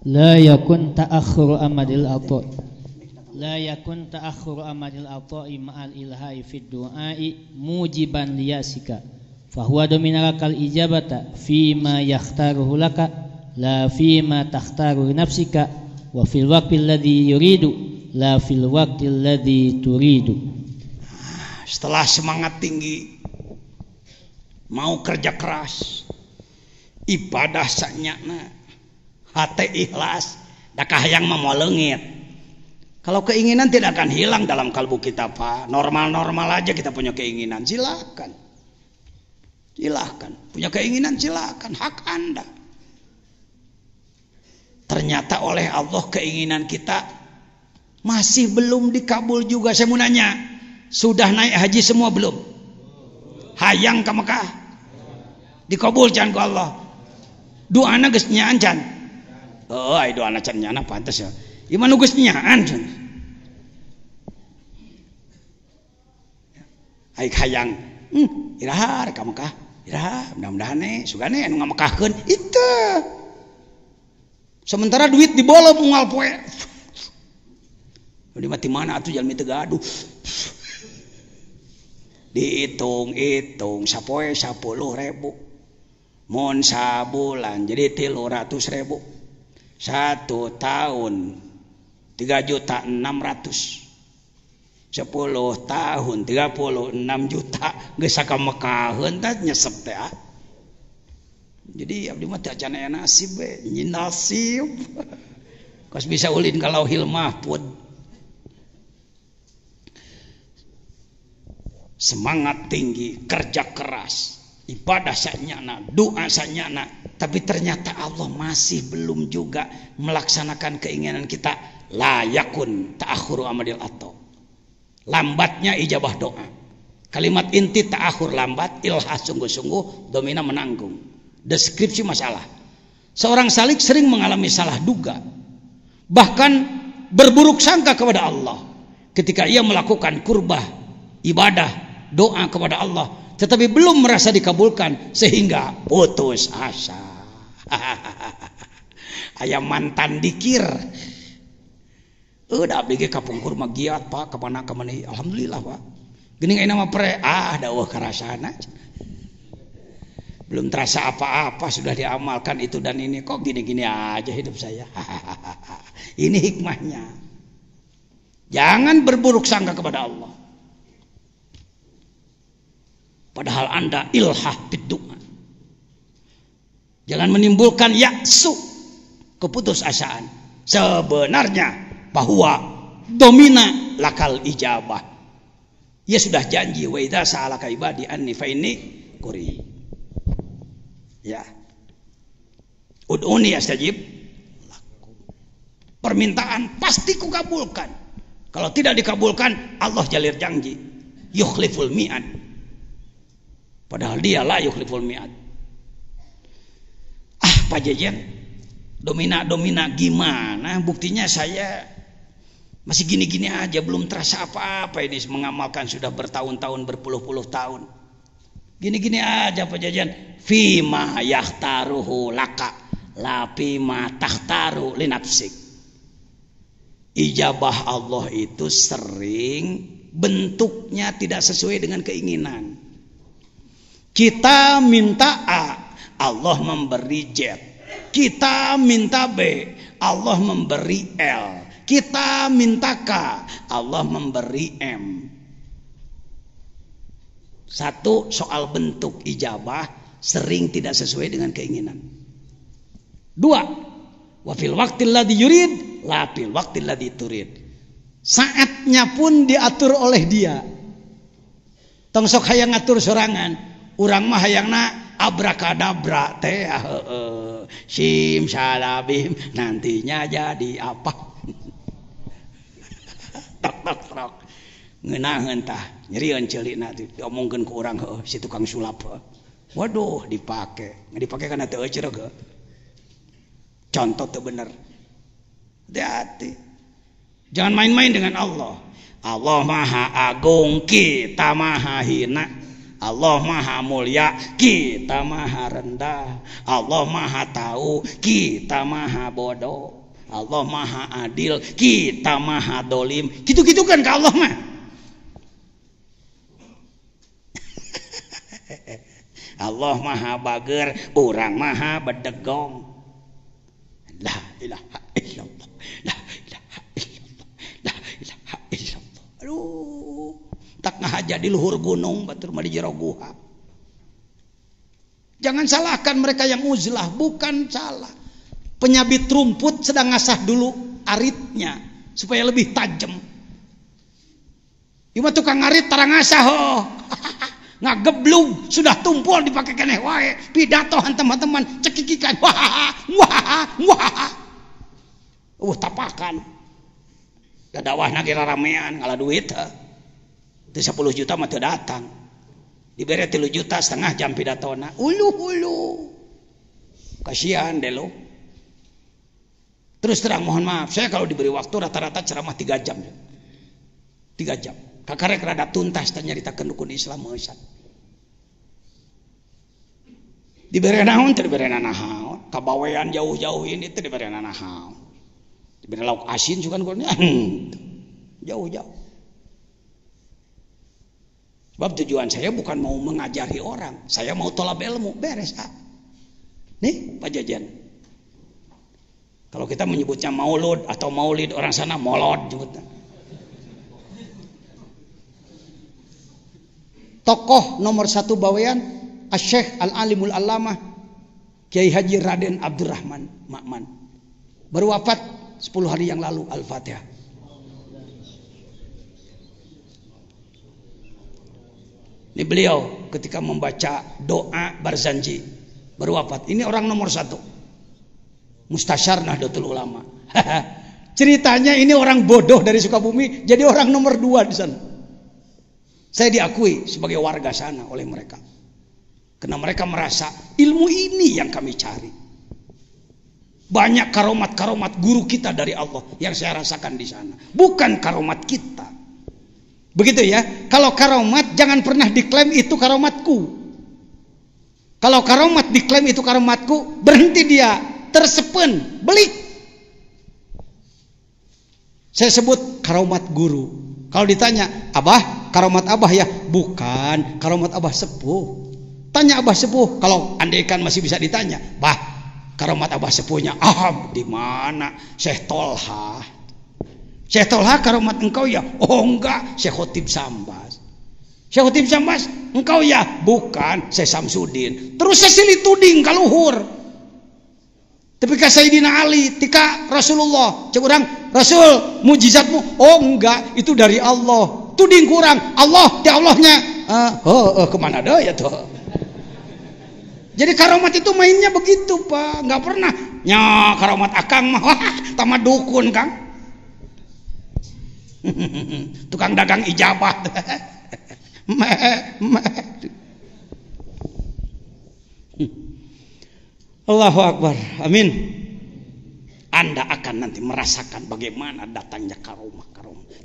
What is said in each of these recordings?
La yakun ta'akhuru amadil ato. La yakun ta'akhuru amadil ata'i ma'al ilhai fid du'ai mujiban liyasika fahuwa dominalakal ijabata fima yakhtaruhu laka la fima takhtaru nafsika wa fil waqtil ladzi yuridu la fil waqtil ladzi turidu. Setelah semangat tinggi, mau kerja keras, ibadah sanyana, hati ikhlas, dakah yang memelengit. Kalau keinginan tidak akan hilang dalam kalbu kita, Pak. Normal-normal aja kita punya keinginan, silakan. Silakan. Punya keinginan silakan, hak Anda. Ternyata oleh Allah keinginan kita masih belum dikabul juga. Saya mau nanya, sudah naik haji semua belum? Hayang ke Mekah? Dikabul can ku Allah. Doana geus nyaan can. Oh, ai doana can nyana pantes ya. Iman geus nyaan can. Ai hayang. Iraha ka Mekah. Iraha mudah-mudahan sugane anu ngamekahkeun itu. Sementara duit dibolong unggal poe. Di mati mana atuh jalmi teu gaduh. Dihitung-hitung sapoe 10.000. Mun sabulan jadi 300.000. 1 tahun 3.600.000. 10 tahun 36 juta geus sakamekaheun tah nyesep teh. Jadi abdi mah teu acan aya nasib we, nyi nasib. Kos bisa ulin ka Lauhil Mahfuz. Semangat tinggi, kerja keras, ibadah sanyana, doa sanyana, tapi ternyata Allah masih belum juga melaksanakan keinginan kita. La yakun ta'akhuru amadil ato. Lambatnya ijabah doa. Kalimat inti ta'akhur lambat, ilhah sungguh-sungguh, domina menanggung. Deskripsi masalah. Seorang salik sering mengalami salah duga, bahkan berburuk sangka kepada Allah ketika ia melakukan kurbah, ibadah, doa kepada Allah, tetapi belum merasa dikabulkan sehingga putus asa. Aya mantan dikir. Udah abdi ge kapungkur mah giat Pak, kemana-kemana. Alhamdulillah Pak. Geuning ayeuna mah pre daweuh karasana. Belum terasa apa-apa sudah diamalkan itu dan ini, kok gini-gini aja hidup saya. Ini hikmahnya. Jangan berburuk sangka kepada Allah. Padahal Anda ilhah biddu'a. Jangan menimbulkan ya'su, keputusasaan. Sebenarnya bahwa domina lakal ijabah. Ia sudah janji wa idza sa'alaka ibadi anni fa inni quri. Ya. Ud'uni astajib lakum. Permintaan pasti kukabulkan. Kalau tidak dikabulkan, Allah jalir janji. Yukhliful mi'ad. Padahal dia la yukhliful mi'ad. Pak Jejen, domina gimana? Buktinya saya masih gini-gini aja, belum terasa apa-apa ini mengamalkan sudah bertahun-tahun, berpuluh-puluh tahun. Gini-gini aja Pak Jajan. Fima yahtaruhu laka la fima tahtaru li nafsik. Ijabah Allah itu sering bentuknya tidak sesuai dengan keinginan. Kita minta A, Allah memberi Z. Kita minta B, Allah memberi L. Kita minta K, Allah memberi M. Satu, soal bentuk ijabah sering tidak sesuai dengan keinginan. Dua, wa fil waqtil ladzi yurid la fil waqtil ladzi turid. Saatnya pun diatur oleh dia. Tong sok hayang ngatur sorangan, urang mah hayangna abrakadabra teh sim salabim nantinya jadi apa. Tok ngeunaheun tah nyerieun ceulina diomongkeun ku urang heuh si tukang sulap. Waduh dipake kana teu ceureuh. Contoh teu bener. Hati-hati. Jangan main-main dengan Allah. Allah Maha Agung, kita Maha Hina. Allah maha mulia, kita maha rendah. Allah maha tahu, kita maha bodoh. Allah maha adil, kita maha dolim. Gitu-gitu kan ke Allah mah. Allah maha bager, orang maha bedegong. La ilaha illallah, la ilaha illallah, la ilaha illallah. Aduh, tak ngahaja di luhur gunung batur mah di jero guha. Jangan salahkan mereka yang uzlah, bukan salah. Penyabit rumput sedang ngasah dulu aritnya supaya lebih tajam. Ima tukang arit tarang ngasah oh. Ngageblug sudah tumpul dipakai keneh wae pidato teman-teman cekikikan wah tapakan dadawah nagira ramean ngala duit teu 10 juta mah teu datang dibere 3,5 juta jam pidatona ulu kasihan deh lo. Terus terang mohon maaf saya kalau diberi waktu rata-rata ceramah 3 jam 3 jam kakarek rada tuntas tanya nyaritakeun dukun Islam eusan. Dibere naon teh dibere naon? Kabawean jauh-jauh ini teh dibere naon? Dibere lauk asin sugan kurang jauh-jauh. Sebab tujuan saya bukan mau mengajari orang, saya mau tolab ilmu, beres ah. Nih Pak Jajan. Kalau kita menyebutnya maulud atau maulid orang sana molod nyebutnya. Tokoh nomor 1 Bawean Asy-Syaikh Al-Alimul Allamah Kiai Haji Raden Abdurrahman Ma'man baru wafat 10 hari yang lalu. Al-Fatihah. Ini beliau ketika membaca doa Barzanji baru wafat. Ini orang nomor 1 Mustasyar Nahdlatul Ulama. Ceritanya ini orang bodoh dari Sukabumi jadi orang nomor 2 di sana. Saya diakui sebagai warga sana oleh mereka. Karena mereka merasa ilmu ini yang kami cari. Banyak karomat-karomat guru kita dari Allah yang saya rasakan di sana. Bukan karomat kita. Begitu ya. Kalau karomat jangan pernah diklaim itu karomatku. Kalau karomat diklaim itu karomatku, berhenti dia. Tersepen, belik. Saya sebut karomat guru. Kalau ditanya, Abah, karomat Abah ya? Bukan, karomat Abah sepuh. Tanya Abah sepuh, kalau andaikan masih bisa ditanya, Bah, karomat Abah sepuhnya, di mana? Syekh Tolha. Syekh Tolha karomat engkau ya? Oh enggak, Syekh Khotib Sambas. Syekh Khotib Sambas, engkau ya? Bukan, Syekh Samsudin. Terus saya silih tuding kaluhur. Tapi ka Sayyidina Ali, tika Rasulullah, cek urang, Rasul, mujizatmu? Oh enggak, itu dari Allah. Tuding kurang, Allah, di Allahnya. Kemana dah ya tuh? Jadi karomat itu mainnya begitu Pak, nggak pernah. Nya karomat akang mah, tamat dukun Kang. Tukang dagang ijabah. Allahu Akbar, amin. Anda akan nanti merasakan bagaimana datangnya karomah.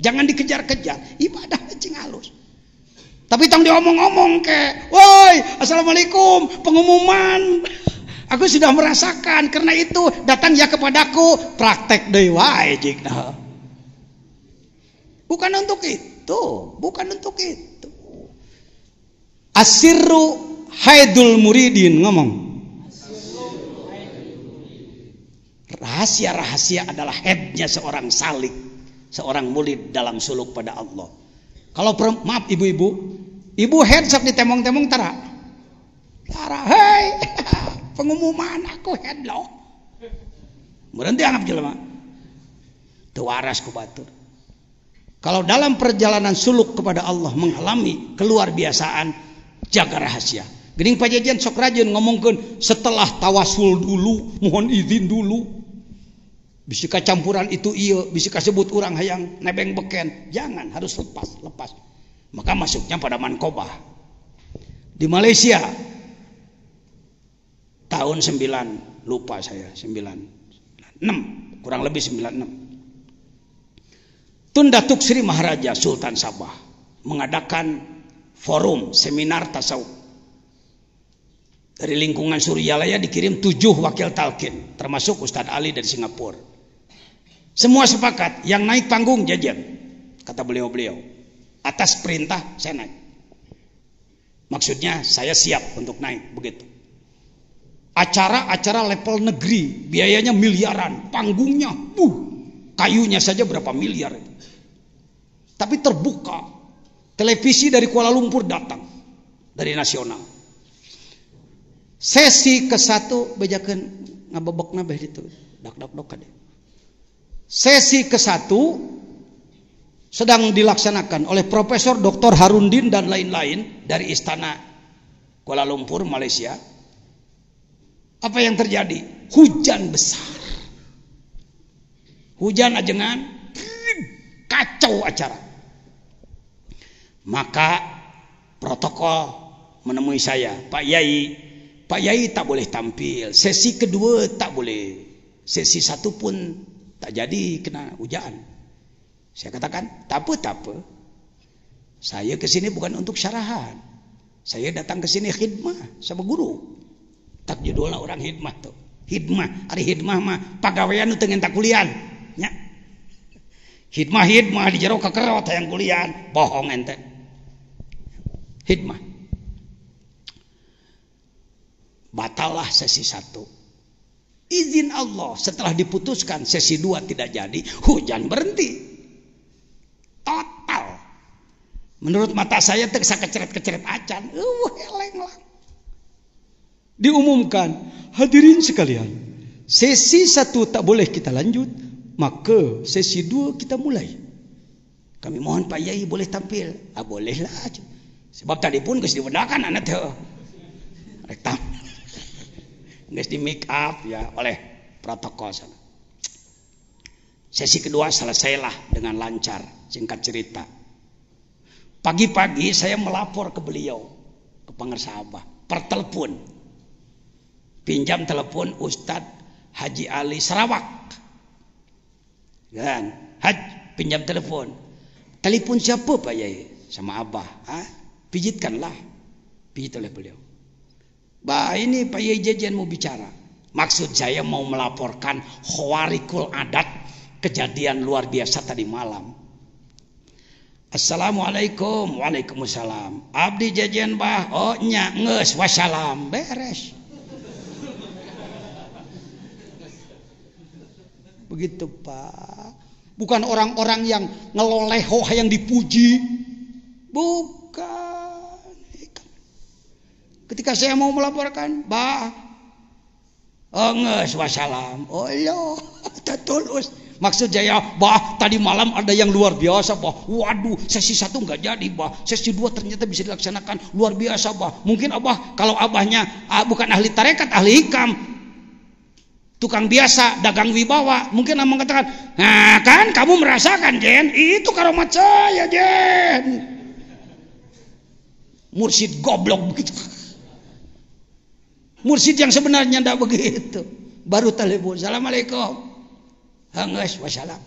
Jangan dikejar-kejar, ibadah cing halus. Tapi tong diomong-omong ke, woi, assalamualaikum, pengumuman. Aku sudah merasakan, karena itu datang ya kepadaku, praktek deui wae jigna. Bukan untuk itu, bukan untuk itu. Asirru haidul muridin ngomong. Rahasia-rahasia adalah headnya seorang salik, seorang murid dalam suluk pada Allah. Kalau maaf ibu-ibu, ibu head sok ditemong-temong tara, hei, pengumuman aku head loh. Berhenti anggap jelema, teu waras ku batur. Kalau dalam perjalanan suluk kepada Allah mengalami keluar biasaan, jaga rahasia. Gening pajajan sok rajin ngomongkeun setelah tawasul dulu, mohon izin dulu. Bisa campuran itu iya, bisa sebut orang hayang nebeng beken, jangan, harus lepas. Maka masuknya pada mankobah. Di Malaysia tahun 9, lupa saya, 96, kurang lebih 96. Tun Datuk Sri Maharaja Sultan Sabah mengadakan forum seminar tasawuf. Dari lingkungan Suryalaya dikirim 7 wakil talqin, termasuk Ustadz Ali dari Singapura. Semua sepakat, yang naik panggung Jajan, kata beliau-beliau. Atas perintah saya naik. Maksudnya saya siap untuk naik, begitu. Acara-acara level negeri, biayanya miliaran, panggungnya, kayunya saja berapa miliar. Tapi terbuka, televisi dari Kuala Lumpur datang, dari nasional. Sesi ke-1 bejakeun ngabebek nabeh ditu. Dak-dak-dok kade. Sesi ke-1 sedang dilaksanakan oleh Profesor Dr. Harundin dan lain-lain dari Istana Kuala Lumpur, Malaysia. Apa yang terjadi? Hujan besar. Hujan ajengan, kacau acara. Maka protokol menemui saya, Pak Yai tak boleh tampil. Sesi kedua tak boleh. Sesi 1 pun tak jadi kena hujan. Saya katakan, tak apa. Saya kesini bukan untuk syarahan. Saya datang kesini khidmah sama guru. Tak judulnya orang khidmah tuh. Khidmah, hari khidmah mah pagawean itu ngenta kuliah. Ya. Khidmah di jero kekerot yang kuliah. Bohong ente. Khidmah. Batallah sesi 1. Izin Allah, setelah diputuskan sesi 2 tidak jadi, hujan berhenti. Total. Menurut mata saya terkesa keceret-keceret acan. Heleng lah. Diumumkan, hadirin sekalian, sesi 1 tak boleh kita lanjut, maka sesi 2 kita mulai. Kami mohon Pak Yai boleh tampil. Bolehlah. Sebab tadi pun geus diwedakan anak teh. Rektam. Geus di make up ya oleh protokol sana. Sesi kedua selesailah dengan lancar. Singkat cerita, pagi-pagi saya melapor ke beliau, ke Pangarsa Abah, per telepon. Pinjam telepon Ustadz Haji Ali Sarawak. Kan? Pinjam telepon. Telepon siapa Pak Yai? Sama Abah. Pijitkanlah. Pijit oleh beliau. Bah, ini Pak Yai Jajan mau bicara. Maksud saya mau melaporkan khawarikul adat, kejadian luar biasa tadi malam. Assalamualaikum. Waalaikumsalam. Abdi Jajan bah. Oh nya ngeus wassalam. Beres. Begitu Pak. Bukan orang-orang yang ngeloleho yang dipuji. Bukan. Ketika saya mau melaporkan, bah, ngeus wassalam. Oh iya, tulus. Maksud saya, bah, tadi malam ada yang luar biasa, bah. Waduh, sesi 1 nggak jadi, bah. Sesi 2 ternyata bisa dilaksanakan luar biasa, bah. Mungkin Abah, kalau Abahnya bukan ahli tarekat, ahli hikam, tukang biasa, dagang wibawa, mungkin Abah mengatakan, nah kan kamu merasakan, Jen, itu karomat saya, Jen. Mursyid goblok begitu. Mursyid yang sebenarnya tidak begitu. Baru telepon, assalamualaikum. Hangges wassalam.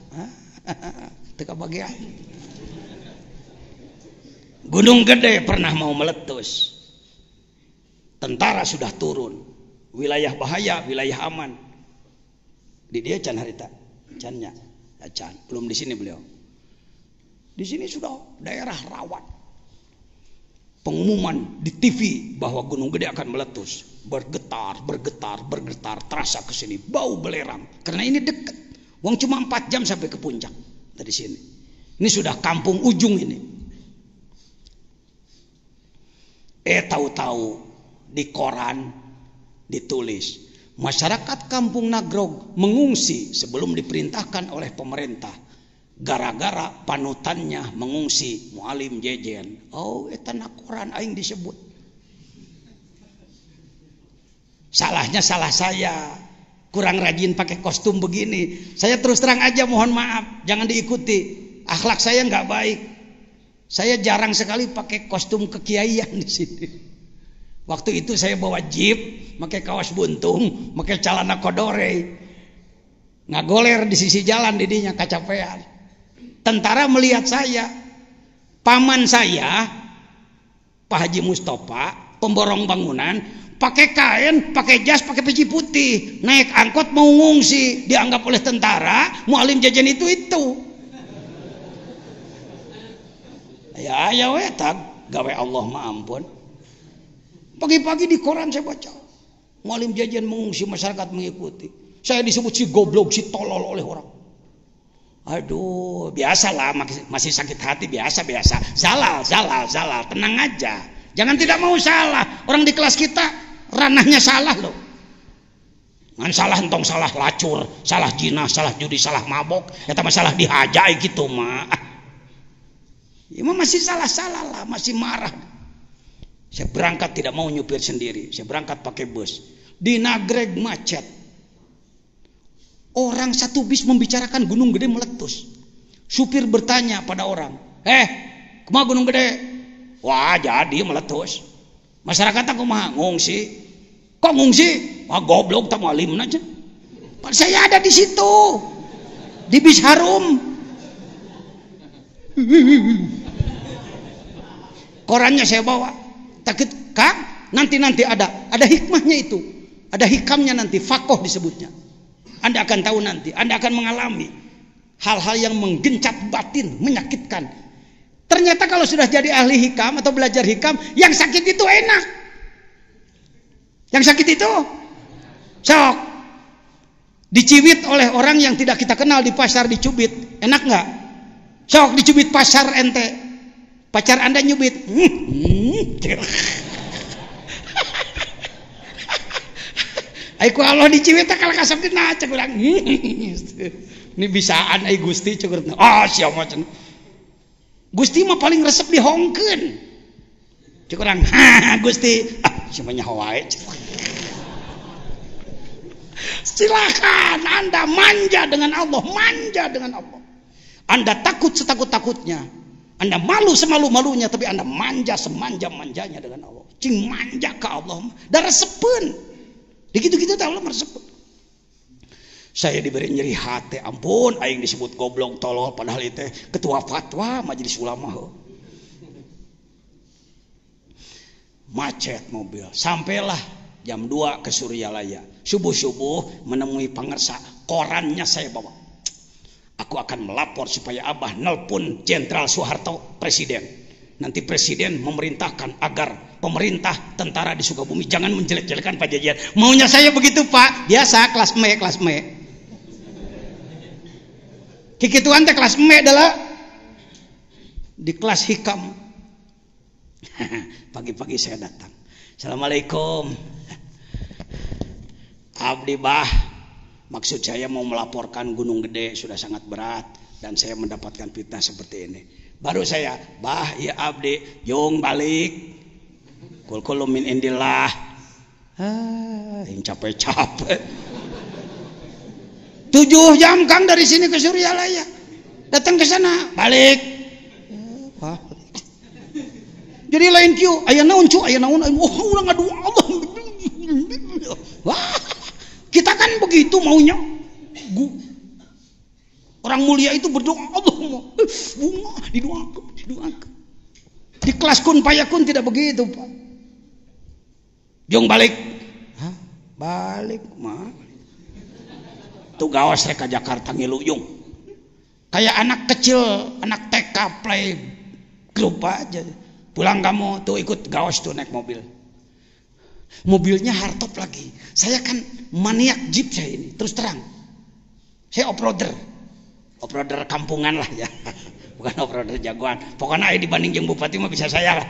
Teka bagian. Gunung Gede pernah mau meletus. Tentara sudah turun. Wilayah bahaya, wilayah aman. Di dia can harita. Cannya. Can. Belum di sini beliau. Di sini sudah daerah rawan. Pengumuman di TV bahwa Gunung Gede akan meletus. Bergetar, terasa ke sini. Bau belerang. Karena ini dekat. Wong cuma 4 jam sampai ke puncak dari sini. Ini sudah kampung ujung ini. Tahu-tahu di koran ditulis masyarakat Kampung Nagrog mengungsi sebelum diperintahkan oleh pemerintah gara-gara panutannya mengungsi Mualim Jejen. Oh, eta na koran aing disebut. Salahnya salah saya. Kurang rajin pakai kostum begini. Saya terus terang aja mohon maaf, jangan diikuti. Akhlak saya nggak baik. Saya jarang sekali pakai kostum kekiaian di sini. Waktu itu saya bawa jeep, pakai kaos buntung, pakai celana kodore, ngagoler di sisi jalan didinya kacapean. Tentara melihat saya, paman saya Pak Haji Mustafa, pemborong bangunan, pakai kain, pakai jas, pakai peci putih, naik angkot mau ngungsi, dianggap oleh tentara mualim jajan itu. Ya wetag gawe Allah mah ampun. Pagi-pagi di koran saya baca, mualim jajan mengungsi, masyarakat mengikuti. Saya disebut si goblok, si tolol oleh orang. Aduh, biasalah, masih sakit hati, biasa. Salah, tenang aja. Jangan tidak mau salah. Orang di kelas kita ranahnya salah loh. Ngan salah entong salah lacur, salah jinah, salah judi, salah mabok, eta masalah dihajai gitu mah. Ya masih salah lah, masih marah. Saya berangkat tidak mau nyupir sendiri, saya berangkat pakai bus. Di Nagreg macet. Orang satu bis membicarakan Gunung Gede meletus. Supir bertanya pada orang, kemana Gunung Gede? Wah, jadi meletus. Masyarakat aku mah ngungsi. Kok ngungsi? Wah, goblok tak mualim aja. Saya ada di situ. Di bis harum. Korannya saya bawa. Takut Kang, nanti ada hikmahnya itu. Ada hikamnya nanti, fakoh disebutnya. Anda akan tahu nanti, Anda akan mengalami hal-hal yang menggencat batin, menyakitkan. Ternyata kalau sudah jadi ahli hikam atau belajar hikam, yang sakit itu enak. Yang sakit itu sok dicubit oleh orang yang tidak kita kenal di pasar, dicubit, enak nggak? Sok dicubit pasar ente, pacar Anda nyubit, Aiku Allah dicibit kalau kasep dina cek urang. Ini bisaan ai Gusti cek urang. Sia macan. Gusti mah paling resep dihongkeun. Cek urang, Gusti, sia mah nyaho wae. Silakan Anda manja dengan Allah, Anda takut setakut-takutnya. Anda malu semalu-malunya, tapi Anda manja semanja-manjanya dengan Allah. Cing manja ke Allah, da resepeun. Gitu-gitu tak Allah meresep. Saya diberi nyeri hati, ampun, aing disebut goblok tolol padahal itu ketua fatwa majelis ulama. Macet mobil, sampailah jam 2 ke Suryalaya. Subuh-subuh menemui pangersa, korannya saya bawa. Aku akan melapor supaya Abah nelpon Jenderal Soeharto, presiden. Nanti presiden memerintahkan agar pemerintah tentara di Sukabumi jangan menjelek-jelekan Pajajaran. Maunya saya begitu Pak, biasa kelas me. Kikituan teh kelas me adalah di kelas hikam. Pagi-pagi saya datang. Assalamualaikum. Abdi Bah, maksud saya mau melaporkan Gunung Gede sudah sangat berat dan saya mendapatkan fitnah seperti ini. Baru saya, Bah, ya Abdi, jong balik. Kul min indillah. Yang capek-capek. 7 jam Kang dari sini ke Suryalaya. Datang ke sana, balik. Jadi lain kieu, aya naon cu, aya naon, urang ngadu Allah. Wah, kita kan begitu maunya. Orang mulia itu berdoa Allah bunga didoakan. Di kelas kun payakun tidak begitu Pak. Jong balik, balik mah. Tuh gawas rek ka Jakarta ngiluyung. Kayak anak kecil, anak TK play grup aja. Pulang kamu tuh ikut gawas tuh naik mobil. Mobilnya hardtop lagi. Saya kan maniak jeep saya ini, terus terang. Saya off-roader kampungan lah ya, bukan off-roader jagoan. Pokoknya dibanding jeung bupati mah bisa saya lah.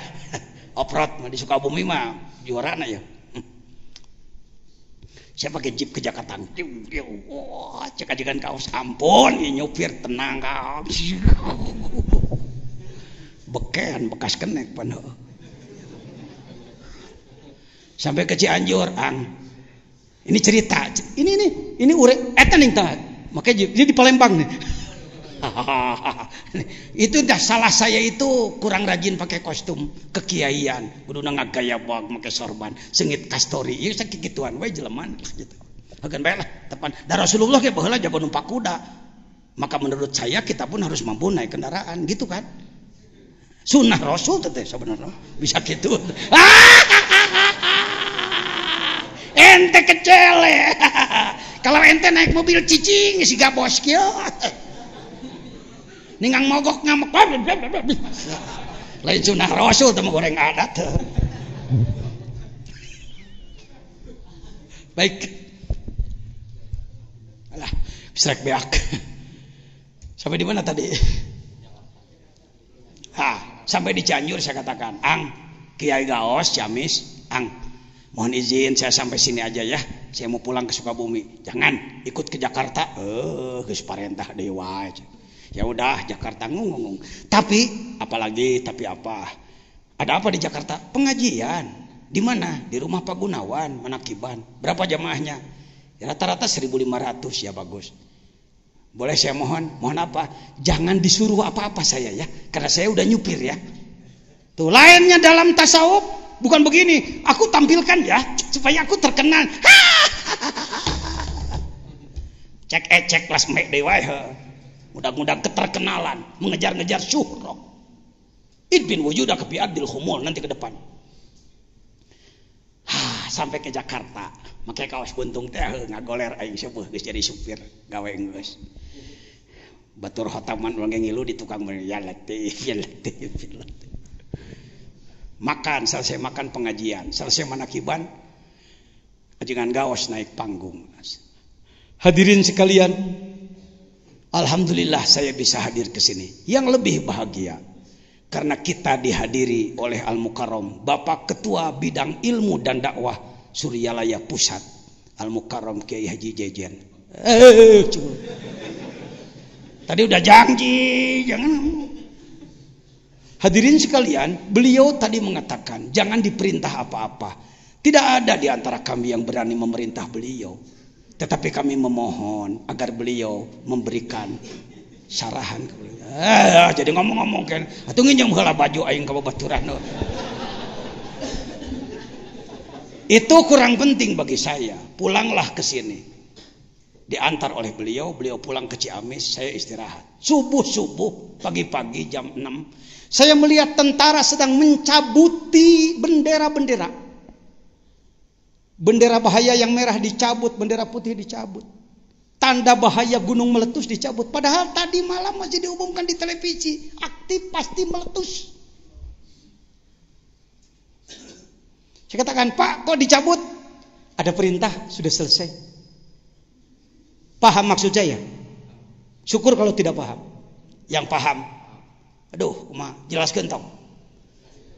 Off-road mah di Sukabumi mah juarana ya. Saya pakai jeep ke Jakarta. Wah, cek-cekan kaos ampun, ya nyopir tenang kau. Beken bekas kenek pan. Sampai ke Cianjur, Ang. Ini cerita. Ini urek eta ning tah. Makanya dia di Palembang nih. Itu dah salah saya itu kurang rajin pakai kostum kekiaian, kudu ngagaya bag make sorban sengit kastori ieu sakit gituan we jeleman gitu. Hageun bae lah tepan da Rasulullah ge baheula jago numpak kuda. Maka menurut saya kita pun harus mampu naik kendaraan gitu kan. Sunnah Rasul teh sebenarnya bisa gitu. Ente kecele. Kalau ente naik mobil cicing si gabos kieu. Ningang mogok ngamek. Lain sunnah Rasul teh goreng adat. Baik. Alah, srek beak. Sampai di mana tadi? Sampai di Cianjur saya katakan, Ang, Kiai Gaos, Ciamis, Ang, mohon izin saya sampai sini aja ya. Saya mau pulang ke Sukabumi. Jangan ikut ke Jakarta. Geus parentah dewa. Ya udah, Jakarta ngomong. Tapi apalagi tapi apa? Ada apa di Jakarta? Pengajian. Di mana? Di rumah Pak Gunawan, Manakiban. Berapa jamaahnya? Ya, rata-rata 1.500 ya bagus. Boleh saya mohon apa? Jangan disuruh apa-apa saya ya, karena saya udah nyupir ya. Tuh lainnya dalam tasawuf bukan begini. Aku tampilkan ya supaya aku terkenal. Cek kelas mek dewa. Mudah-mudahan keterkenalan, mengejar-ngejar syuhroh. Idbin wujuda kepi abdil khumul nanti ke depan. Sampai ke Jakarta, make kaos buntung teh ngagoler aing sepuh geus jadi supir gawe geus. Batur hotaman urang ngilu di tukang ya latif. Makan, selesai makan pengajian, selesai manakiban, ajengan gaos naik panggung. Hadirin sekalian, alhamdulillah saya bisa hadir ke sini. Yang lebih bahagia karena kita dihadiri oleh Al-Mukarram Bapak Ketua Bidang Ilmu dan Dakwah Suryalaya Pusat Al-Mukarram Kiai Haji Jejen. Tadi udah janji, jangan. Hadirin sekalian, beliau tadi mengatakan jangan diperintah apa-apa. Tidak ada di antara kami yang berani memerintah beliau, tetapi kami memohon agar beliau memberikan sarahan ke beliau. Jadi ngomong-ngomong kan, atuh nginjem heula baju aing ka babaturan. Itu kurang penting bagi saya. Pulanglah ke sini. Diantar oleh beliau, beliau pulang ke Ciamis, saya istirahat. Subuh-subuh, pagi-pagi jam 6, saya melihat tentara sedang mencabuti bendera-bendera. Bendera bahaya yang merah dicabut, bendera putih dicabut. Tanda bahaya gunung meletus dicabut. Padahal tadi malam masih diumumkan di televisi, aktif pasti meletus. Saya katakan, Pak, kok dicabut? Ada perintah, sudah selesai. Paham maksud saya? Syukur kalau tidak paham. Yang paham, aduh, jelaskan tau.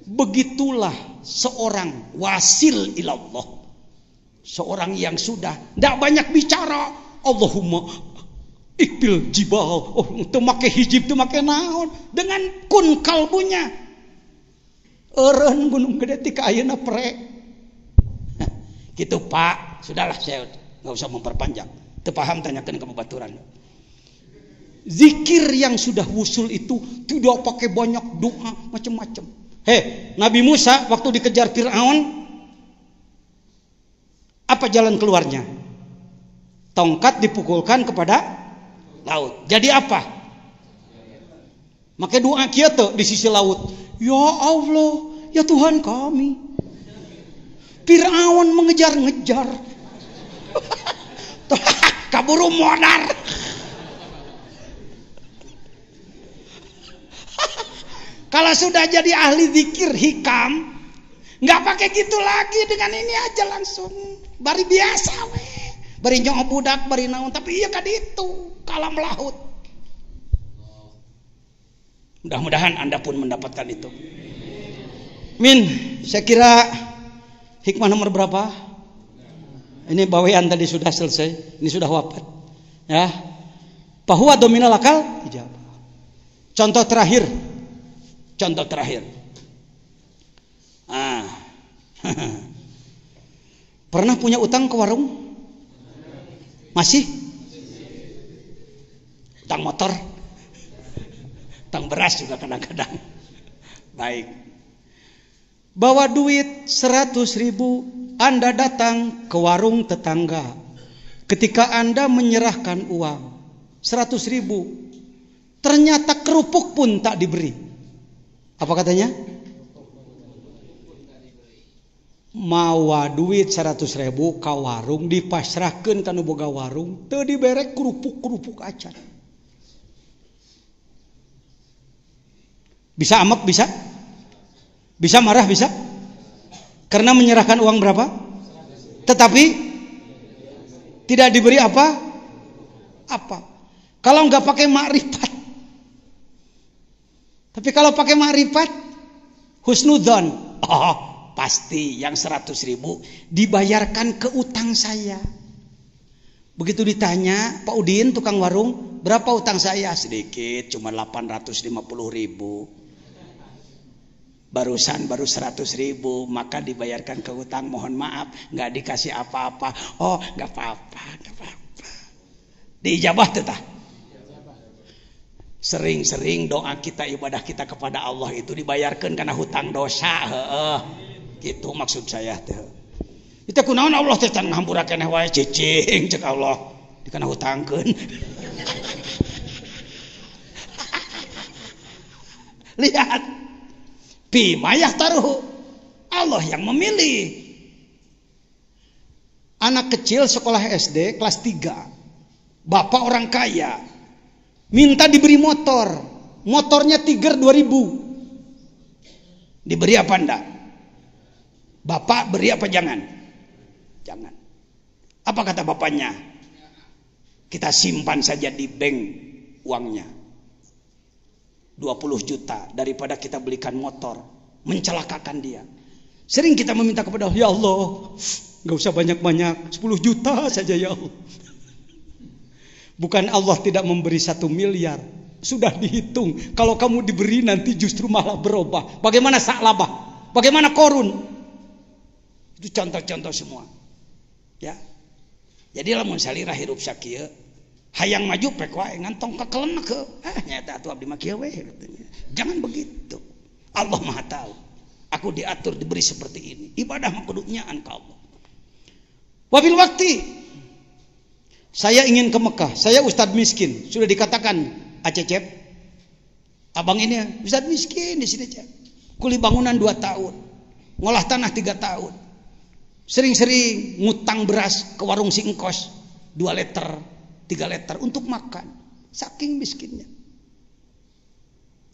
Begitulah seorang wasil ilallah. Seorang yang sudah tidak banyak bicara. Allahumma ikbil jibal. Oh, itu make hijib, itu make naon. Dengan kun kalbunya. Eureun gunung gede tika ayeuna prek. Gitu Pak, sudahlah saya nggak usah memperpanjang. Teu paham tanyakan ke babaturan. Zikir yang sudah wusul itu tidak pakai banyak doa macam-macam. Nabi Musa waktu dikejar Fir'aun, apa jalan keluarnya? Tongkat dipukulkan kepada laut. Jadi apa? Maka doa kieu teh di sisi laut. Ya Allah, ya Tuhan kami. Fir'aun mengejar-ngejar. Kaburu modar. Kalau sudah jadi ahli zikir hikam, nggak pakai gitu lagi, dengan ini aja langsung. Bari biasa we. Bari nyong budak, bari naon, tapi iya kan itu kalam laut. Mudah-mudahan Anda pun mendapatkan itu. Min, saya kira hikmah nomor berapa? Ini bawean tadi sudah selesai, ini sudah wafat. Ya. Bahwa dominal akal ijabah. Contoh terakhir. Pernah punya utang ke warung? Masih? Utang motor? Utang beras juga kadang-kadang. Baik. Bawa duit 100.000, Anda datang ke warung tetangga. Ketika Anda menyerahkan uang 100.000, ternyata kerupuk pun tak diberi. Apa katanya? Mawa duit 100.000 ka warung dipasrahkeun ka nu boga warung teu dibere kerupuk-kerupuk acan. Bisa amek bisa? Bisa marah bisa? Karena menyerahkan uang berapa? Tetapi tidak diberi apa? Apa? Kalau enggak pakai makrifat. Tapi kalau pakai makrifat husnudzon. Oh, pasti yang 100.000 dibayarkan ke utang saya. Begitu ditanya, Pak Udin tukang warung, berapa utang saya? Sedikit, cuma 850.000. Barusan baru 100.000, maka dibayarkan ke utang. Mohon maaf, nggak dikasih apa-apa. Oh, nggak apa-apa, nggak apa-apa. Diijabah tuh tah. Sering-sering doa kita, ibadah kita kepada Allah itu dibayarkan karena hutang dosa. Gitu maksud saya teh. Itu kunaon Allah teh can ngahampurakeun wae cicing cek Allah dikana hutangkeun. Lihat. Bimayah taruh. Allah yang memilih. Anak kecil sekolah SD kelas 3. Bapak orang kaya minta diberi motor. Motornya Tiger 2000. Diberi apa enggak? Bapak beri apa jangan? Jangan. Apa kata bapaknya? Kita simpan saja di bank uangnya. 20 juta daripada kita belikan motor, mencelakakan dia. Sering kita meminta kepada Allah, ya Allah, gak usah banyak-banyak, 10 juta saja ya Allah. Bukan Allah tidak memberi 1 miliar, sudah dihitung. Kalau kamu diberi nanti justru malah berubah. Bagaimana Sa'labah? Bagaimana Korun? Itu contoh-contoh semua. Ya. Jadi lamun salirah hirup sakieu, hayang maju pek wae ngantong kakeleuna ke. Nyata atuh abdi mah kieu we. Jangan begitu. Allah Maha tahu. Aku diatur diberi seperti ini. Ibadah mah kudu nyaan ka Allah. Wabil waktu saya ingin ke Mekah. Saya ustad miskin. Sudah dikatakan Acecep. Abang ini ustad miskin di sini, Cep. Kuli bangunan 2 tahun. Ngolah tanah 3 tahun. Sering-sering ngutang beras ke warung si engkos 2 liter, 3 liter untuk makan. Saking miskinnya.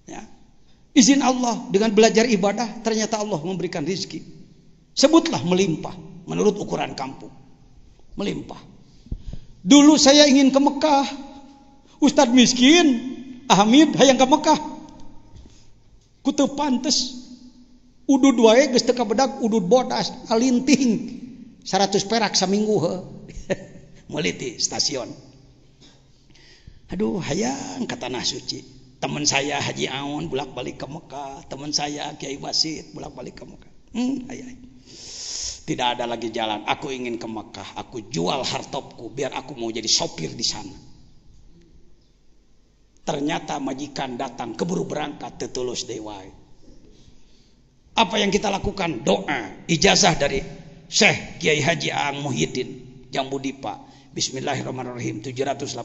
Ya. Izin Allah dengan belajar ibadah ternyata Allah memberikan rezeki. Sebutlah melimpah menurut ukuran kampung. Melimpah. Dulu saya ingin ke Mekah. Ustadz miskin, Hamid hayang ke Mekah. Kuteu pantes. Udud wae geus teu kabedag udud bodas alinting 100 perak saminggu meuli di stasiun. Aduh hayang ka tanah suci. Teman saya Haji Aun bolak-balik ke Mekah, teman saya Kiai Wasit bolak-balik ke Mekah. Hayang. Tidak ada lagi jalan. Aku ingin ke Mekah. Aku jual hartopku biar aku mau jadi sopir di sana. Ternyata majikan datang keburu berangkat tetulus dewa. Apa yang kita lakukan? Doa, ijazah dari Syekh Kiai Haji Aang Muhyiddin Jambu Dipa. Bismillahirrahmanirrahim 786.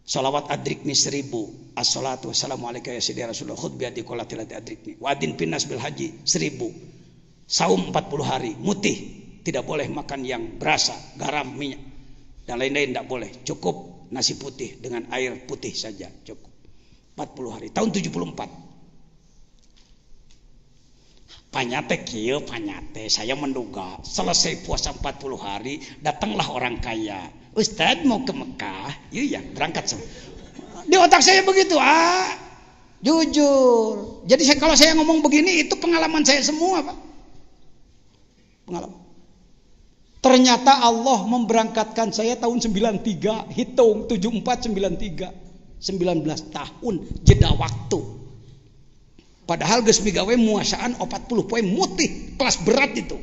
Salawat adrikni 1000. As-salatu wassalamualaikum ya sayyidi Rasulullah khutbiyati qolatilati adrikni. Wadin pinnas bil haji 1000. Saum 40 hari, mutih. Tidak boleh makan yang berasa, garam, minyak dan lain-lain tidak boleh. Cukup nasi putih dengan air putih saja, cukup. 40 hari. Tahun 74. Panyate kieu panyate, saya menduga selesai puasa 40 hari datanglah orang kaya. Ustadz mau ke Mekah, iya berangkat semua. Di otak saya begitu, jujur. Jadi kalau saya ngomong begini itu pengalaman saya semua, Pak. Pengalaman. Ternyata Allah memberangkatkan saya tahun 93, hitung 74 93, 19 tahun jeda waktu. Padahal geus migawe muasaan 40 poe mutih, kelas berat itu.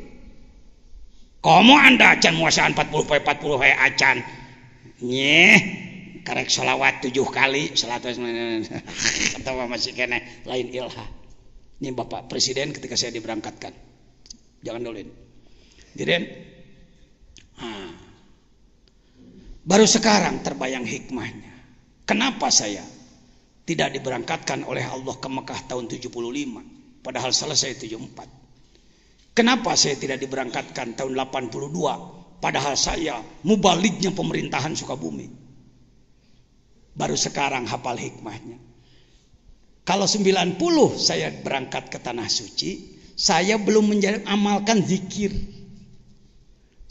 Komo Anda acan muasaan 40 poe acan. Nyeh, karek sholawat 7 kali, salat atau masih kene lain ilha. Ini Bapak Presiden ketika saya diberangkatkan. Jangan duluin. Dirjen. Baru sekarang terbayang hikmahnya. Kenapa saya tidak diberangkatkan oleh Allah ke Mekah tahun 75, padahal selesai 74. Kenapa saya tidak diberangkatkan tahun 82, padahal saya mubalignya pemerintahan Sukabumi? Baru sekarang hafal hikmahnya. Kalau 90 saya berangkat ke Tanah Suci, saya belum amalkan zikir.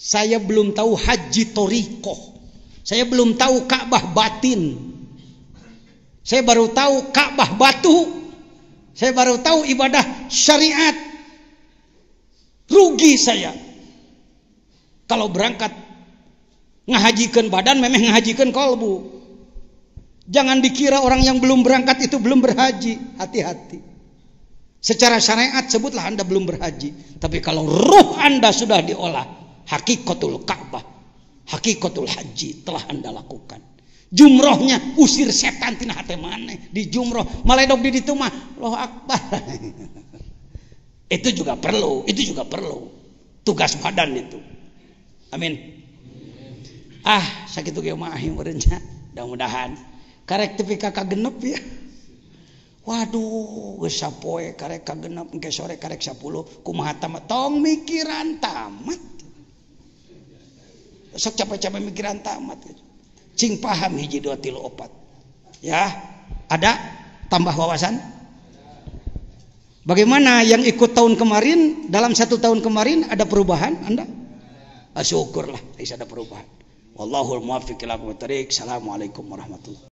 Saya belum tahu haji torikoh. Saya belum tahu Ka'bah batin. Saya baru tahu Ka'bah batu. Saya baru tahu ibadah syariat. Rugi saya. Kalau berangkat ngahajikan badan, memang ngahajikan kolbu. Jangan dikira orang yang belum berangkat itu belum berhaji. Hati-hati. Secara syariat sebutlah Anda belum berhaji. Tapi kalau ruh Anda sudah diolah, hakikatul Ka'bah, hakikatul haji telah Anda lakukan. Jumrohnya usir setan tina hate maneh di jumroh. Maledog di ditu mah Allahu Akbar. Itu juga perlu. Tugas badan itu. Amin. Sakitu ge mah meureunnya. Mudah-mudahan karek tepi ka kagenep ya. Waduh, geus sapoe karek kagenep engke sore karek 10. Kumaha tamat? Tong mikiran tamat. Sok capek-capek mikiran tamat. Cing paham hiji 2 3 4. Ya, ada tambah wawasan? Bagaimana yang ikut tahun kemarin, dalam 1 tahun kemarin ada perubahan Anda? Syukurlah, ada perubahan. Wallahul muwaffiq ila aqwamit thoriq. Assalamualaikum warahmatullahi wabarakatuh.